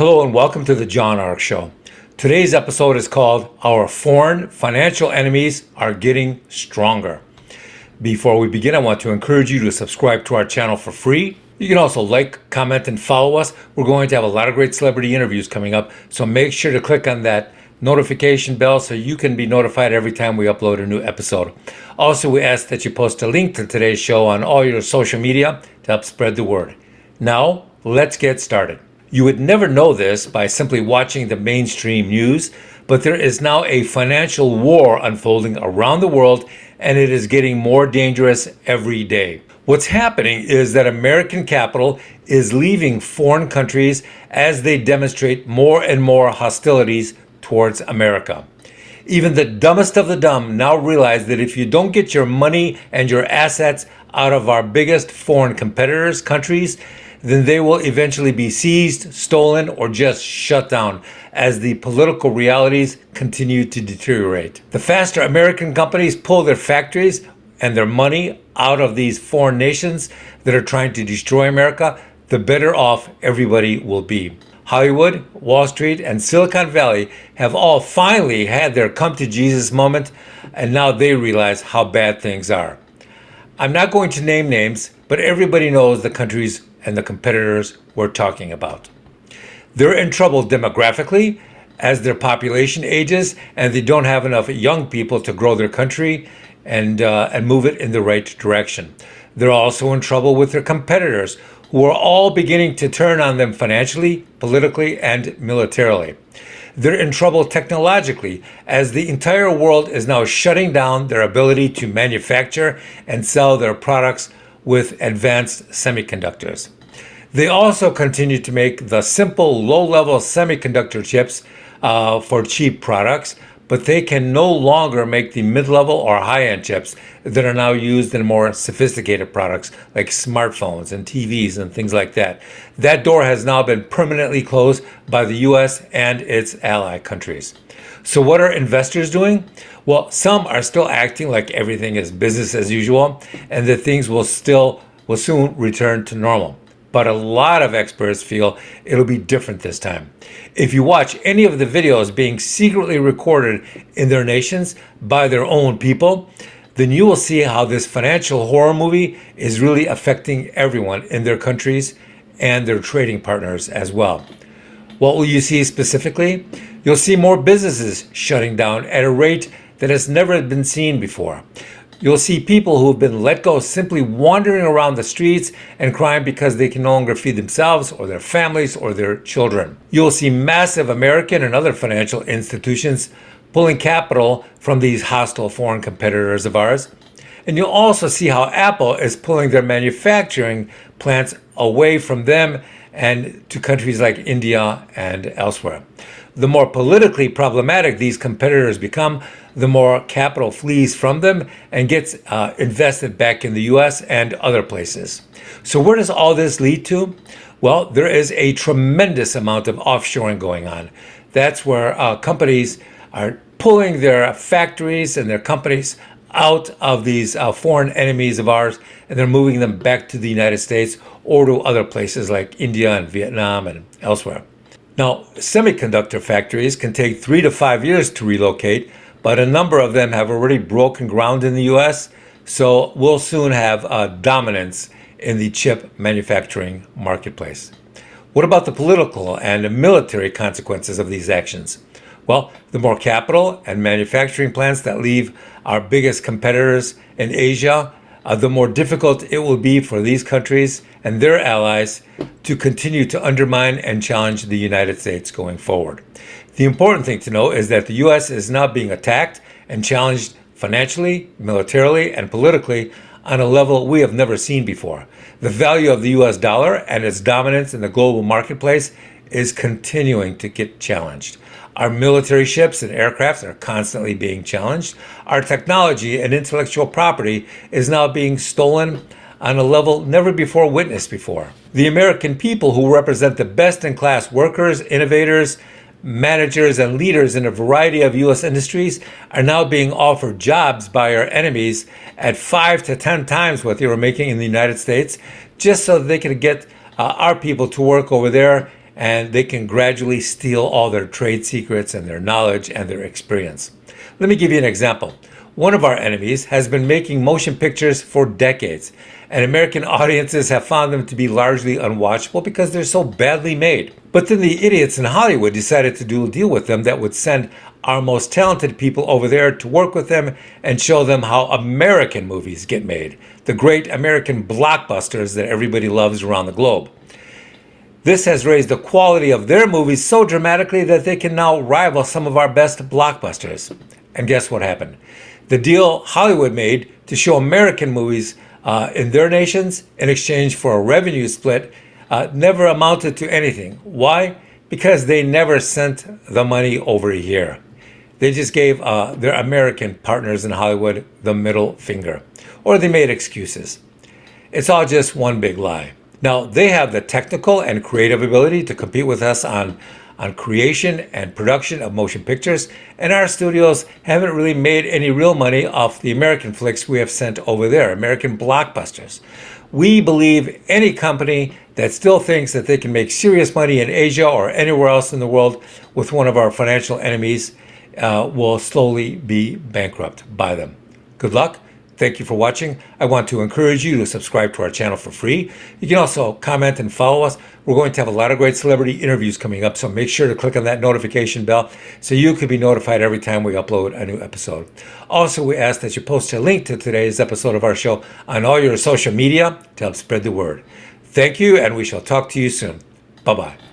Hello and welcome to the John Ark Show. Today's episode is called Our Foreign Financial Enemies Are Getting Stronger. Before we begin, I want to encourage you to subscribe to our channel for free. You can also like, comment, and follow us. We're going to have a lot of great celebrity interviews coming up, so make sure to click on that notification bell so you can be notified every time we upload a new episode. Also, we ask that you post a link to today's show on all your social media to help spread the word. Now, let's get started. You would never know this by simply watching the mainstream news, but there is now a financial war unfolding around the world, and it is getting more dangerous every day. What's happening is that American capital is leaving foreign countries as they demonstrate more and more hostilities towards America. Even the dumbest of the dumb now realize that if you don't get your money and your assets out of our biggest foreign competitors' countries, then they will eventually be seized, stolen, or just shut down as the political realities continue to deteriorate. The faster American companies pull their factories and their money out of these foreign nations that are trying to destroy America, the better off everybody will be. Hollywood, Wall Street, and Silicon Valley have all finally had their come to Jesus moment, and now they realize how bad things are. I'm not going to name names, but everybody knows the countries and the competitors we're talking about. They're in trouble demographically as their population ages and they don't have enough young people to grow their country and move it in the right direction. They're also in trouble with their competitors who are all beginning to turn on them financially, politically, and militarily. They're in trouble technologically as the entire world is now shutting down their ability to manufacture and sell their products with advanced semiconductors. They also continue to make the simple low-level semiconductor chips for cheap products, but they can no longer make the mid-level or high-end chips that are now used in more sophisticated products like smartphones and TVs and things like that. That door has now been permanently closed by the US and its ally countries. So what are investors doing? Well, some are still acting like everything is business as usual and that things will soon return to normal. But a lot of experts feel it'll be different this time. If you watch any of the videos being secretly recorded in their nations by their own people, then you will see how this financial horror movie is really affecting everyone in their countries and their trading partners as well. What will you see specifically? You'll see more businesses shutting down at a rate that has never been seen before. You'll see people who have been let go simply wandering around the streets and crying because they can no longer feed themselves or their families or their children. You'll see massive American and other financial institutions pulling capital from these hostile foreign competitors of ours. And you'll also see how Apple is pulling their manufacturing plants away from them and to countries like India and elsewhere. The more politically problematic these competitors become, the more capital flees from them and gets invested back in the US and other places. So where does all this lead to? Well, there is a tremendous amount of offshoring going on. That's where companies are pulling their factories and their companies out of these foreign enemies of ours, and they're moving them back to the United States or to other places like India and Vietnam and elsewhere. Now, semiconductor factories can take 3 to 5 years to relocate, but a number of them have already broken ground in the US, so we'll soon have dominance in the chip manufacturing marketplace. What about the political and military consequences of these actions? Well, the more capital and manufacturing plants that leave our biggest competitors in Asia, the more difficult it will be for these countries and their allies to continue to undermine and challenge the United States going forward. The important thing to know is that the U.S. is now being attacked and challenged financially, militarily, and politically on a level we have never seen before. The value of the U.S. dollar and its dominance in the global marketplace is continuing to get challenged. Our military ships and aircraft are constantly being challenged. Our technology and intellectual property is now being stolen on a level never before witnessed before. The American people, who represent the best-in-class workers, innovators, managers, and leaders in a variety of U.S. industries, are now being offered jobs by our enemies at 5 to 10 times what they were making in the United States, just so that they could get our people to work over there and they can gradually steal all their trade secrets and their knowledge and their experience. Let me give you an example. One of our enemies has been making motion pictures for decades, and American audiences have found them to be largely unwatchable because they're so badly made. But then the idiots in Hollywood decided to do a deal with them that would send our most talented people over there to work with them and show them how American movies get made, the great American blockbusters that everybody loves around the globe. This has raised the quality of their movies so dramatically that they can now rival some of our best blockbusters. And guess what happened? The deal Hollywood made to show American movies in their nations in exchange for a revenue split never amounted to anything. Why? Because they never sent the money over here. They just gave their American partners in Hollywood the middle finger, or they made excuses. It's all just one big lie. Now, they have the technical and creative ability to compete with us on creation and production of motion pictures, and our studios haven't really made any real money off the American flicks we have sent over there, American blockbusters. We believe any company that still thinks that they can make serious money in Asia or anywhere else in the world with one of our financial enemies will slowly be bankrupt by them. Good luck. Thank you for watching. I want to encourage you to subscribe to our channel for free. You can also comment and follow us. We're going to have a lot of great celebrity interviews coming up, so make sure to click on that notification bell so you can be notified every time we upload a new episode. Also, we ask that you post a link to today's episode of our show on all your social media to help spread the word. Thank you, and we shall talk to you soon. Bye-bye.